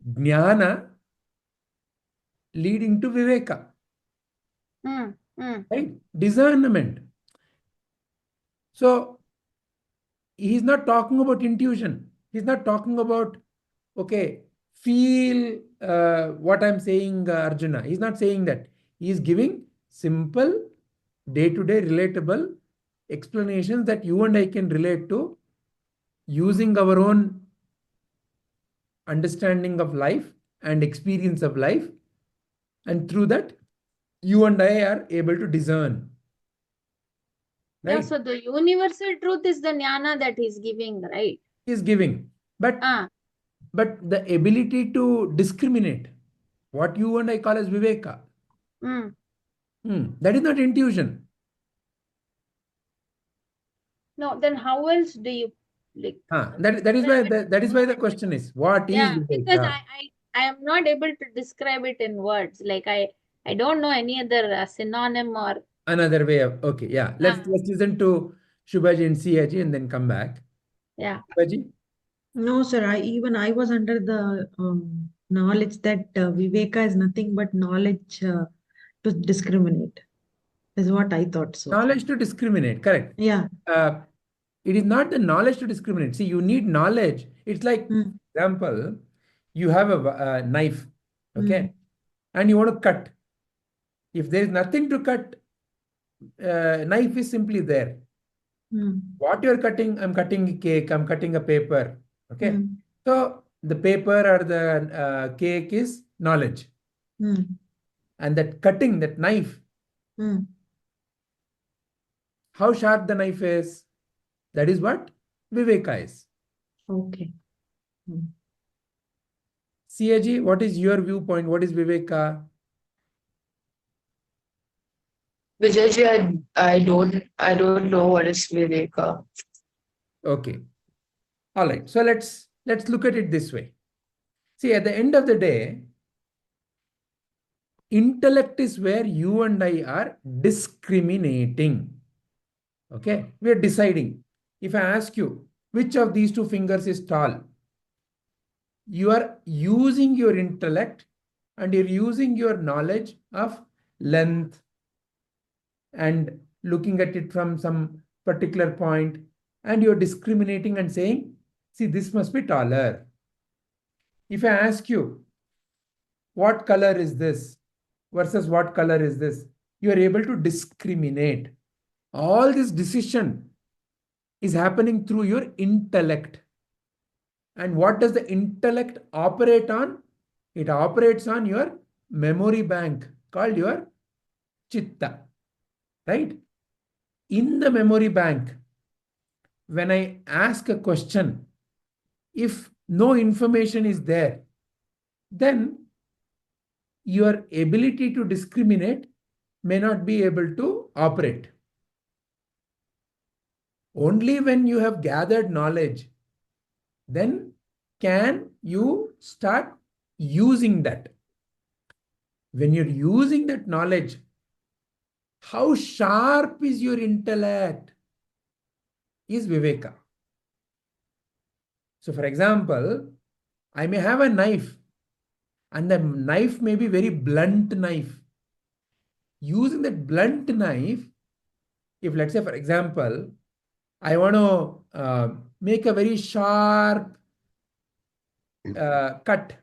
Jnana leading to Viveka. Right? Discernment. So he's not talking about intuition. He's not talking about, okay, feel what I'm saying, Arjuna. He's not saying that. He's giving simple, day-to-day relatable explanations that you and I can relate to using our own understanding of life and experience of life. And through that, you and I are able to discern. Right? Yeah, so the universal truth is the jnana that he's giving, right? He's giving. But the ability to discriminate, what you and I call as Viveka, that is not intuition. No, then how else do you like? That is why the question is, what is Viveka? Because I am not able to describe it in words. Like I don't know any other synonym or another way of, okay, yeah. Let's listen to Shubhaji and Siyaji and then come back. Yeah. Shubhaji? No, sir. I was under the knowledge that Viveka is nothing but knowledge to discriminate. Is what I thought so. Knowledge to discriminate, correct. Yeah. It is not the knowledge to discriminate. See, you need knowledge. It's like, for example, you have a knife, okay, and you want to cut. If there is nothing to cut, knife is simply there. What you're cutting, I'm cutting a cake, I'm cutting a paper, okay. So the paper or the cake is knowledge. And that cutting, that knife, how sharp the knife is, that is what Viveka is. Okay. Siyaji, what is your viewpoint? What is Viveka? Vijayji, I don't know what is Viveka. Okay. All right. So let's look at it this way. See, at the end of the day, intellect is where you and I are discriminating. Okay. We are deciding. If I ask you, which of these two fingers is tall? You are using your intellect and you're using your knowledge of length, and looking at it from some particular point, and you're discriminating and saying, see, this must be taller. If I ask you, what color is this versus what color is this, you are able to discriminate. All this decision is happening through your intellect. And what does the intellect operate on? It operates on your memory bank called your chitta, right? In the memory bank, when I ask a question, if no information is there, then your ability to discriminate may not be able to operate. Only when you have gathered knowledge, then can you start using that. When you're using that knowledge, how sharp is your intellect is viveka. So for example, I may have a knife, and the knife may be very blunt knife. Using that blunt knife, if let's say for example, I want to make a very sharp cut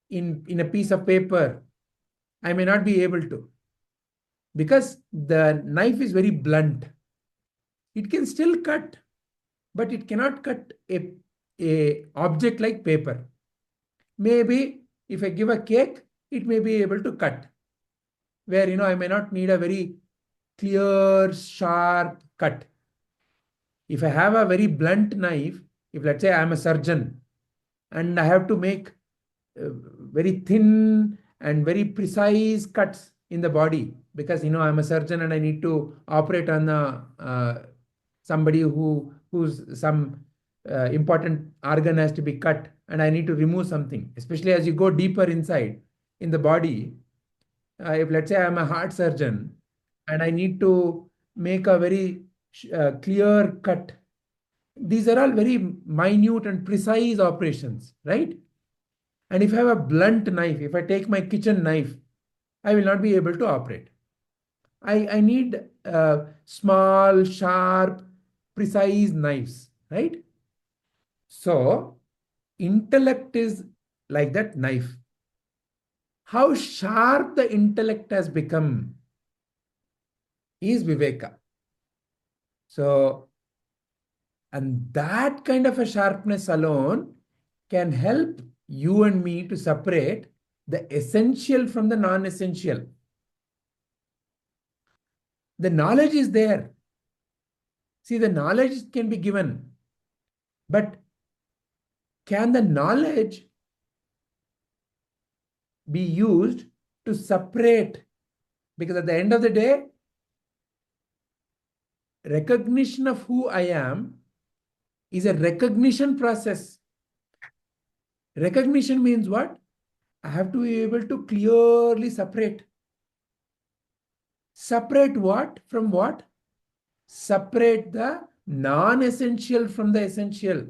in a piece of paper, I may not be able to, because the knife is very blunt. It can still cut, but it cannot cut a object like paper. Maybe if I give a cake, it may be able to cut, where I may not need a very clear, sharp cut. If I have a very blunt knife, if let's say I'm a surgeon and I have to make very thin and very precise cuts in the body, because I'm a surgeon and I need to operate on somebody who's some important organ has to be cut, and I need to remove something, especially as you go deeper inside in the body. If let's say I'm a heart surgeon and I need to make a very clear cut, these are all very minute and precise operations, right? And if I have a blunt knife, if I take my kitchen knife, I will not be able to operate. I need small, sharp, precise knives, right? So intellect is like that knife. How sharp the intellect has become is viveka. So, and that kind of a sharpness alone can help you and me to separate the essential from the non-essential. The knowledge is there. See, the knowledge can be given, but can the knowledge be used to separate? Because at the end of the day, recognition of who I am is a recognition process. Recognition means what? I have to be able to clearly separate. Separate what from what? Separate the non-essential from the essential.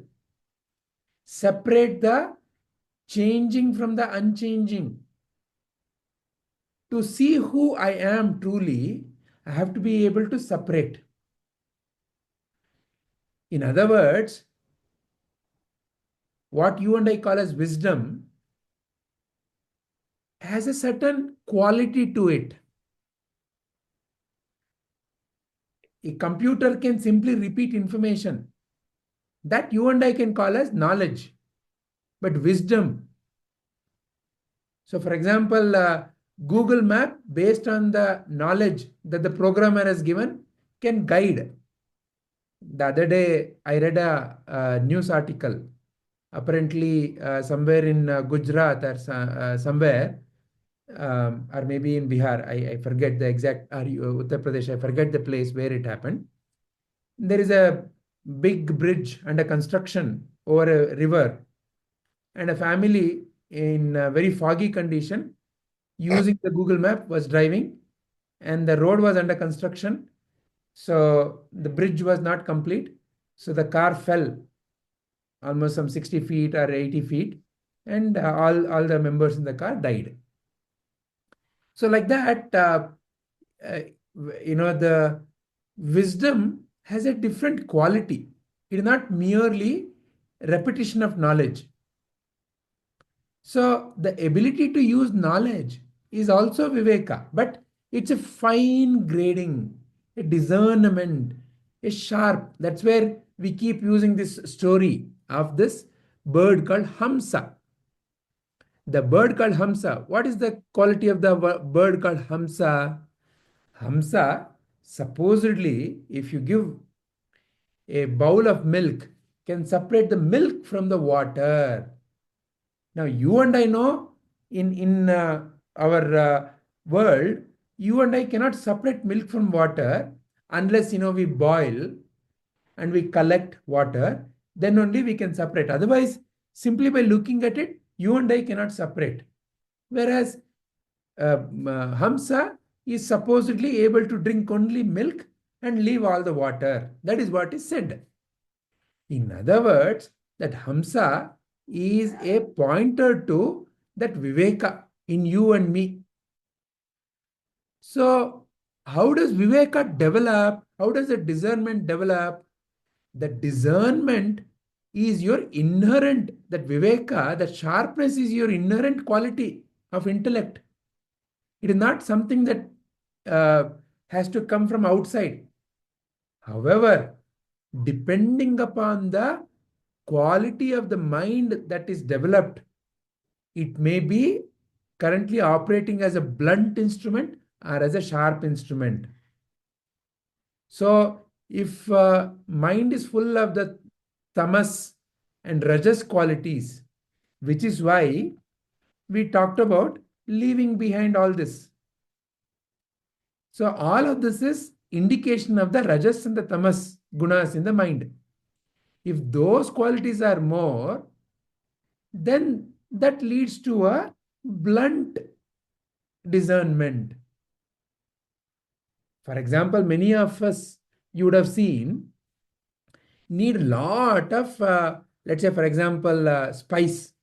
Separate the changing from the unchanging. To see who I am truly, I have to be able to separate. In other words, what you and I call as wisdom has a certain quality to it. A computer can simply repeat information. That you and I can call as knowledge. But wisdom. So for example, Google Map, based on the knowledge that the programmer has given, can guide. The other day, I read a news article. Apparently, somewhere in Gujarat or somewhere, or maybe in Bihar, I forget the exact, or Uttar Pradesh, I forget the place where it happened. There is a big bridge under construction over a river, and a family in a very foggy condition using the Google Map was driving, and the road was under construction. So the bridge was not complete. So the car fell almost some 60 feet or 80 feet, and all the members in the car died. So like that, the wisdom has a different quality. It is not merely repetition of knowledge. So the ability to use knowledge is also viveka, but it's a fine grading, a discernment, a sharp. That's where we keep using this story of this bird called Hamsa. The bird called Hamsa. What is the quality of the bird called Hamsa? Hamsa, supposedly, if you give a bowl of milk, can separate the milk from the water. Now, you and I know in our world, you and I cannot separate milk from water unless we boil and we collect water. Then only we can separate. Otherwise, simply by looking at it, you and I cannot separate. Whereas Hamsa is supposedly able to drink only milk and leave all the water. That is what is said. In other words, that Hamsa is a pointer to that viveka in you and me. So, how does viveka develop? How does the discernment develop? The discernment is your inherent, that viveka, that sharpness is your inherent quality of intellect. It is not something that has to come from outside. However, depending upon the quality of the mind that is developed, it may be currently operating as a blunt instrument or as a sharp instrument. So, if mind is full of the tamas and rajas qualities, which is why we talked about leaving behind all this. So, all of this is indication of the rajas and the tamas gunas in the mind. If those qualities are more, then that leads to a blunt discernment. For example, many of us, you would have seen, need a lot of, let's say, for example, spice.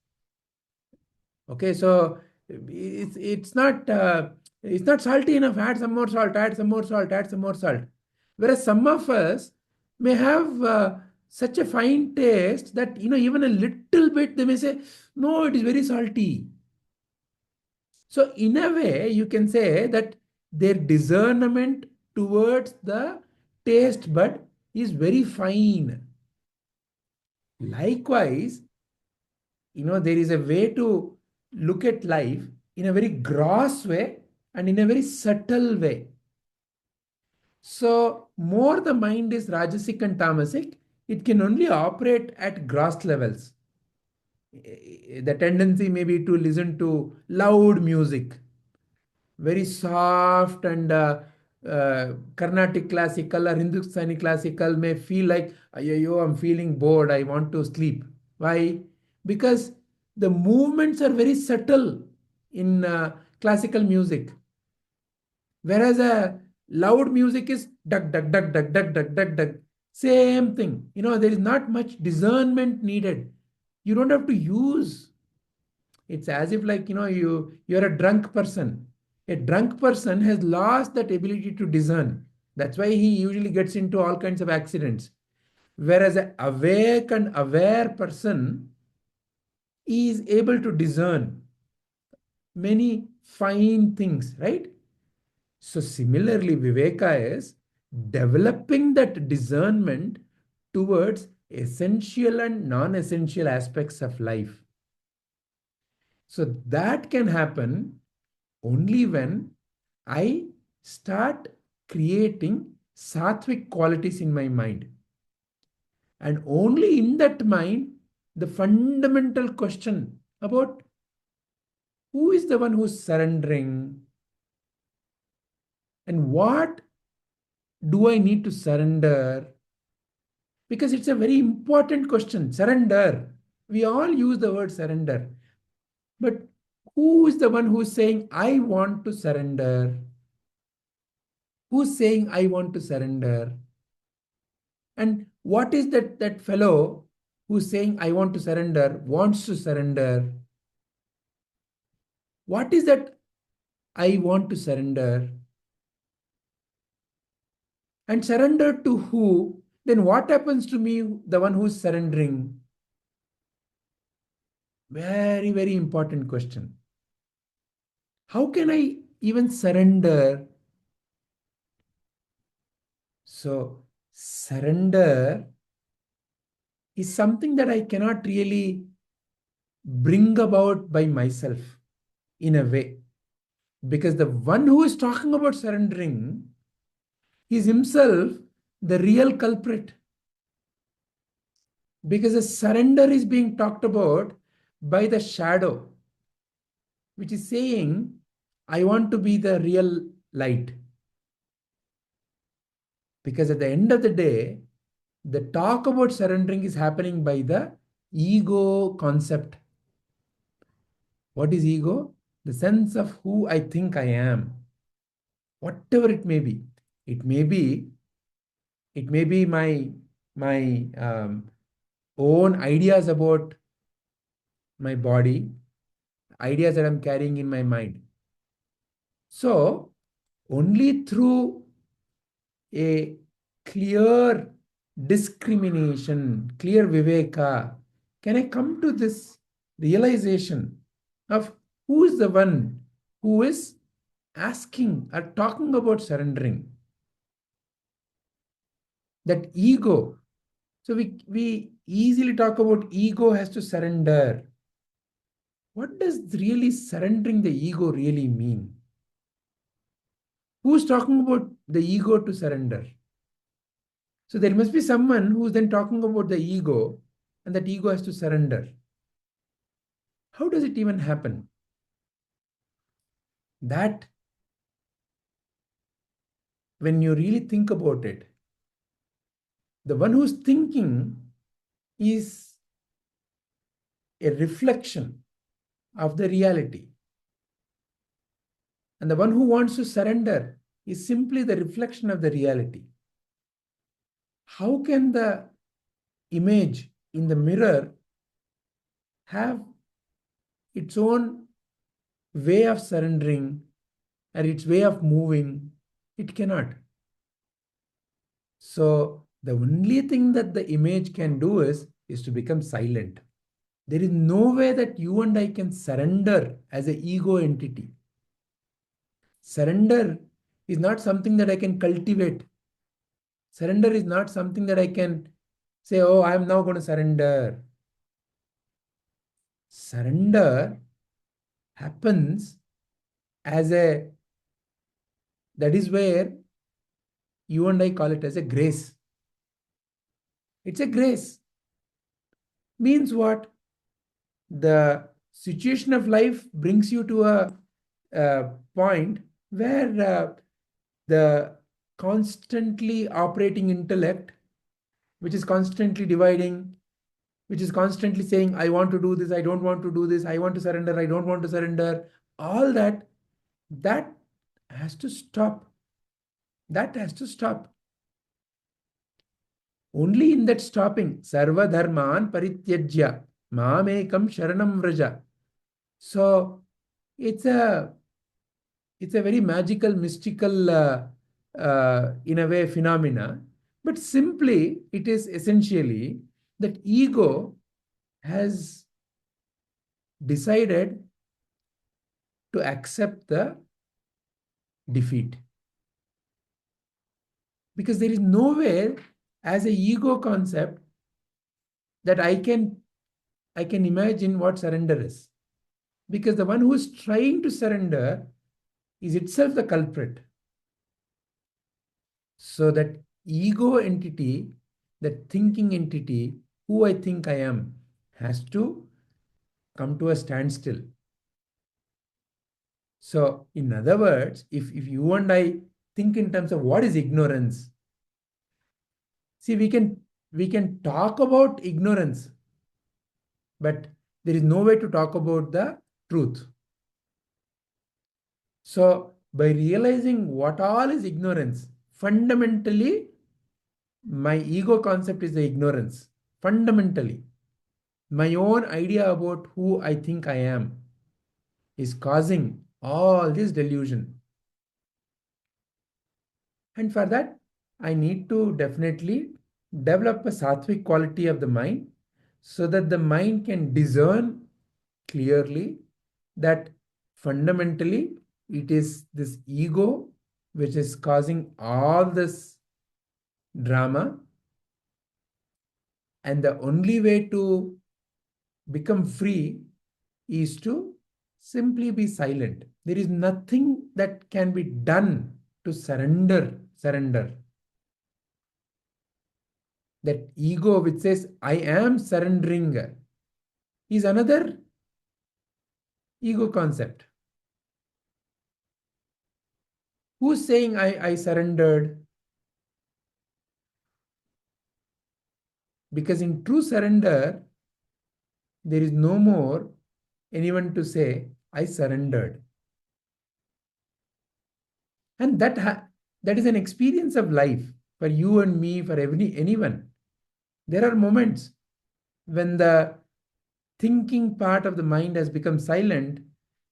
Okay, so it's not salty enough. Add some more salt. Add some more salt. Add some more salt. Whereas some of us may have such a fine taste that even a little bit they may say, no, it is very salty. So in a way, you can say that their discernment towards the taste bud is very fine. Likewise, there is a way to look at life in a very gross way and in a very subtle way. So more the mind is rajasic and tamasic, it can only operate at gross levels. The tendency may be to listen to loud music, very soft and Carnatic classical or Hindustani classical may feel like, I'm feeling bored, I want to sleep. Why? Because the movements are very subtle in classical music. Whereas a loud music is duck, duck, duck, duck, duck, duck, duck, duck. Same thing. There is not much discernment needed. You don't have to use. It's as if like, you're a drunk person. A drunk person has lost that ability to discern. That's why he usually gets into all kinds of accidents. Whereas an awake and aware person is able to discern many fine things, right? So similarly, viveka is developing that discernment towards essential and non-essential aspects of life. So that can happen only when I start creating sattvic qualities in my mind. And only in that mind, the fundamental question about who is the one who's surrendering and what do I need to surrender? Because it's a very important question. Surrender. We all use the word surrender. But who is the one who's saying, I want to surrender? Who's saying, I want to surrender? And what is that fellow who's saying, I want to surrender, wants to surrender? What is that I want to surrender. And surrender to who? Then what happens to me, the one who is surrendering? Very, very important question. How can I even surrender? So, surrender is something that I cannot really bring about by myself in a way. Because the one who is talking about surrendering is himself the real culprit. Because the surrender is being talked about by the shadow, which is saying, I want to be the real light. Because at the end of the day, the talk about surrendering is happening by the ego concept. What is ego? The sense of who I think I am. Whatever it may be. It may be my own ideas about my body, ideas that I'm carrying in my mind. So, only through a clear discrimination, clear viveka, can I come to this realization of who is the one who is asking or talking about surrendering. That ego. So we easily talk about ego has to surrender. What does really surrendering the ego really mean? Who's talking about the ego to surrender? So there must be someone who's then talking about the ego, and that ego has to surrender. How does it even happen? That, when you really think about it, the one who's thinking is a reflection of the reality. And the one who wants to surrender is simply the reflection of the reality. How can the image in the mirror have its own way of surrendering or its way of moving? It cannot. So the only thing that the image can do is to become silent. There is no way that you and I can surrender as an ego entity. Surrender is not something that I can cultivate. Surrender is not something that I can say, oh, I am now going to surrender. Surrender happens as that is where you and I call it as a grace. It's a grace. Means what? The situation of life brings you to a point where the constantly operating intellect, which is constantly dividing, which is constantly saying, I want to do this, I don't want to do this, I want to surrender, I don't want to surrender, all that has to stop. That has to stop. Only in that stopping, sarva dharman parityajya māmekam sharanam vraja. So it's a very magical, mystical, in a way, phenomena. But simply, it is essentially that ego has decided to accept the defeat. Because there is nowhere as a ego concept that I can imagine what surrender is. Because the one who is trying to surrender is itself the culprit. So that ego entity, that thinking entity, who I think I am, has to come to a standstill. So in other words, if you and I think in terms of what is ignorance, see, we can talk about ignorance, but there is no way to talk about the truth. So by realizing what all is ignorance, fundamentally, my ego concept is the ignorance. Fundamentally, my own idea about who I think I am is causing all this delusion. And for that, I need to definitely develop a sattvic quality of the mind so that the mind can discern clearly that fundamentally it is this ego which is causing all this drama. And the only way to become free is to simply be silent. There is nothing that can be done to surrender. That ego which says, I am surrendering, is another ego concept. Who's saying I surrendered? Because in true surrender, there is no more anyone to say, I surrendered. And that is an experience of life for you and me, for anyone. There are moments when the thinking part of the mind has become silent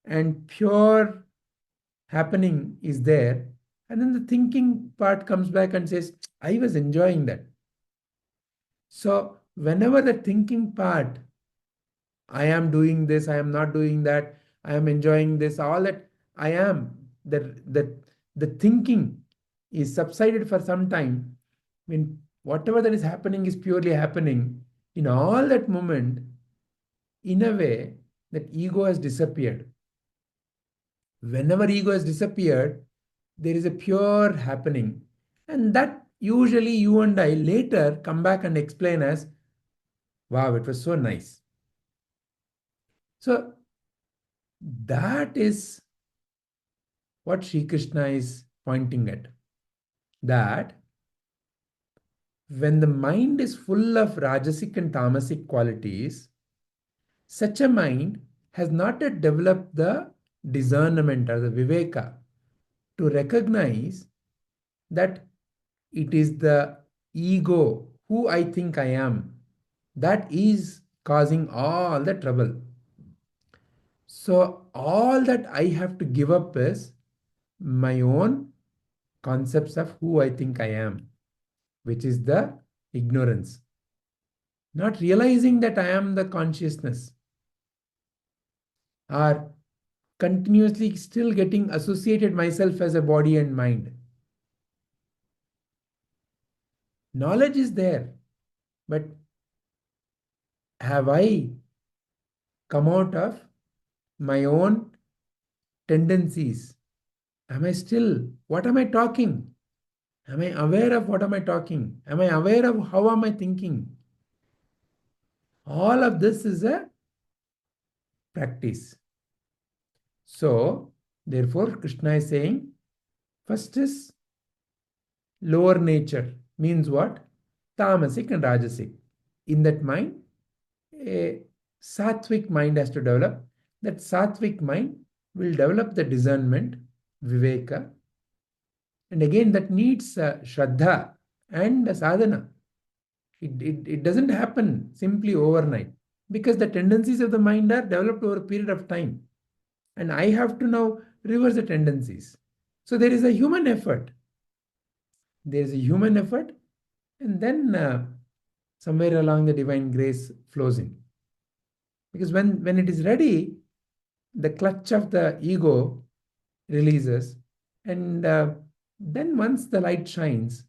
and pure happening is there. And then the thinking part comes back and says, I was enjoying that. So whenever the thinking part, I am doing this, I am not doing that, I am enjoying this, all that I am, the thinking is subsided for some time, when whatever that is happening is purely happening, in all that moment, in a way, that ego has disappeared. Whenever ego has disappeared, there is a pure happening. And that usually you and I later come back and explain as, wow, it was so nice. So that is what Sri Krishna is pointing at. That when the mind is full of rajasic and tamasic qualities, such a mind has not yet developed the discernment or the viveka to recognize that it is the ego, who I think I am, that is causing all the trouble. So all that I have to give up is my own concepts of who I think I am, which is the ignorance. Not realizing that I am the consciousness, or continuously still getting associated myself as a body and mind. Knowledge is there, but have I come out of my own tendencies? Am I still, what am I talking? Am I aware of what am I talking? Am I aware of how am I thinking? All of this is a practice. So, therefore, Krishna is saying, first is lower nature, means what? Tamasic and Rajasic. In that mind, a sattvic mind has to develop. That sattvic mind will develop the discernment, viveka. And again, that needs shraddha and sadhana. It doesn't happen simply overnight, because the tendencies of the mind are developed over a period of time. And I have to now reverse the tendencies. So there is a human effort. There is a human effort, and then somewhere along the divine grace flows in. Because when it is ready, the clutch of the ego releases, and then once the light shines,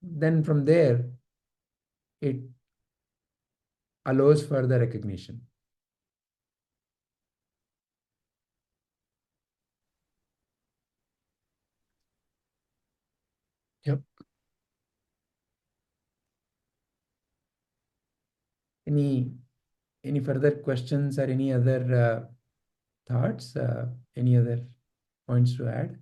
then from there it allows further recognition. Yep. Any further questions or any other thoughts? Any other points to add?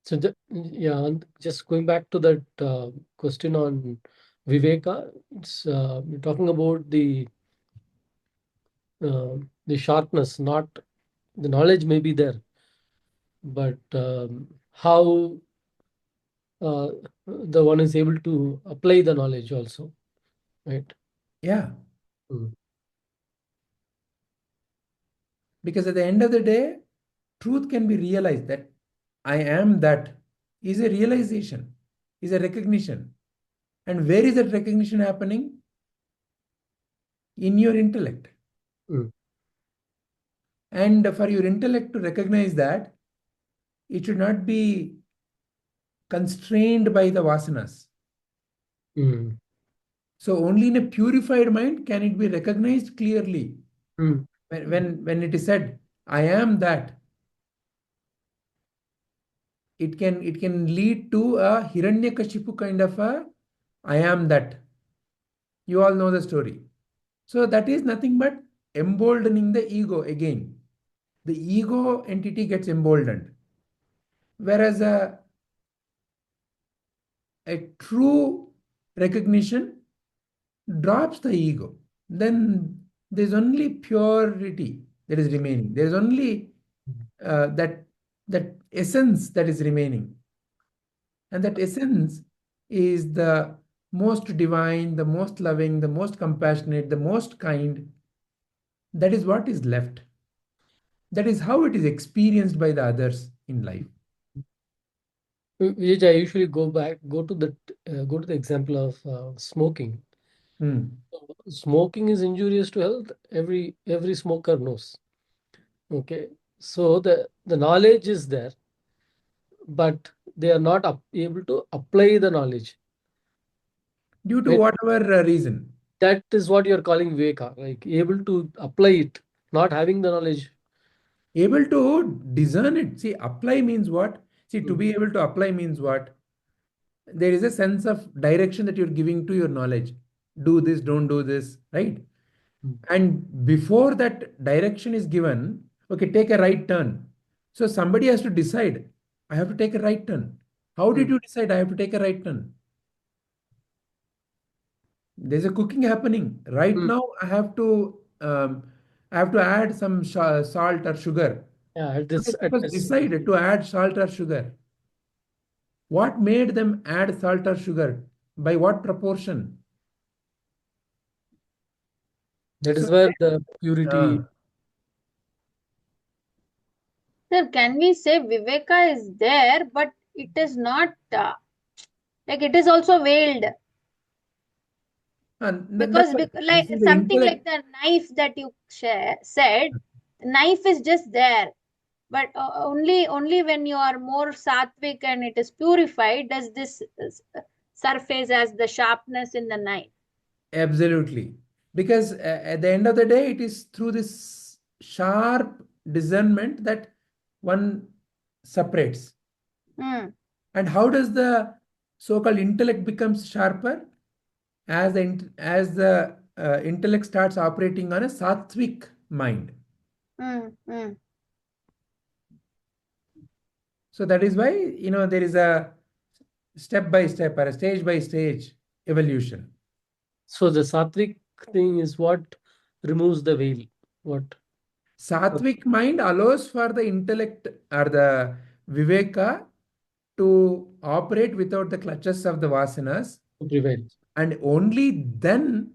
So, yeah, just going back to that question on Viveka, it's we're talking about the sharpness, not the knowledge may be there, but how the one is able to apply the knowledge also, right? Yeah. Mm. Because at the end of the day, truth can be realized, that I am that is a realization, is a recognition. And where is that recognition happening? In your intellect. Mm. And for your intellect to recognize that, it should not be constrained by the vasanas. Mm. So only in a purified mind can it be recognized clearly. Mm. When it is said, I am that, it can lead to a Hiranyakashipu kind of a I am that. You all know the story. So that is nothing but emboldening the ego again. The ego entity gets emboldened. Whereas a true recognition drops the ego. Then there's only purity that is remaining. There's only that essence that is remaining. And that essence is the most divine, the most loving, the most compassionate, the most kind. That is what is left. That is how it is experienced by the others in life. Which I usually go to the example of smoking. Smoking is injurious to health. Every smoker knows. Okay, so the knowledge is there, but they are not able to apply the knowledge. Due to whatever reason. That is what you are calling viveka, like able to apply it, not having the knowledge. Able to discern it. See, apply means what? See, to be able to apply means what? There is a sense of direction that you're giving to your knowledge. Do this, don't do this, right? And before that direction is given, okay, take a right turn. So somebody has to decide, I have to take a right turn. How did you decide I have to take a right turn? There's a cooking happening. Right now, I have to add some salt or sugar. Yeah, It was decided to add salt or sugar. What made them add salt or sugar? By what proportion? That is where the purity. Sir, can we say Viveka is there, but it is not like it is also veiled? Because like something like the knife that you said, knife is just there, but only when you are more sattvic and it is purified does this surface as the sharpness in the knife. Absolutely. Because at the end of the day, it is through this sharp discernment that one separates. And how does the so-called intellect becomes sharper? As the intellect starts operating on a sattvic mind. So that is why, there is a step-by-step or a stage-by-stage evolution. So the sattvic thing is what removes the veil. What? Sattvic mind allows for the intellect or the viveka to operate without the clutches of the vasanas. To prevail. And only then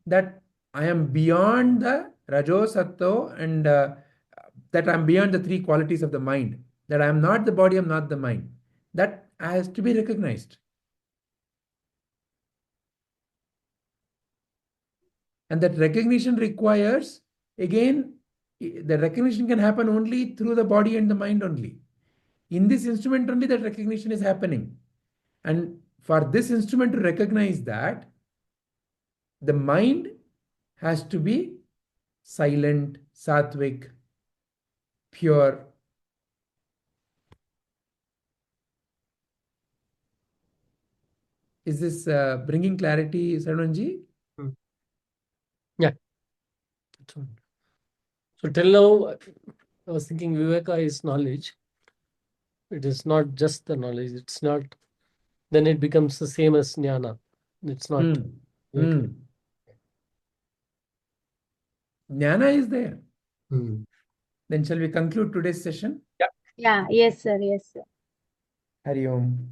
that I am beyond the rajo, sattva, and that I am beyond the three qualities of the mind. That I am not the body, I am not the mind. That has to be recognized. And that recognition requires, again, the recognition can happen only through the body and the mind only. In this instrument only that recognition is happening. And for this instrument to recognize that, the mind has to be silent, sattvic, pure. Is this bringing clarity, Sarvanji? Yeah. So till now, I was thinking Viveka is knowledge. It is not just the knowledge. It's not. Then it becomes the same as jnana. It's not. Jnana is there. Then shall we conclude today's session? Yeah. Yeah. Yes, sir. Yes, sir. Hari Om.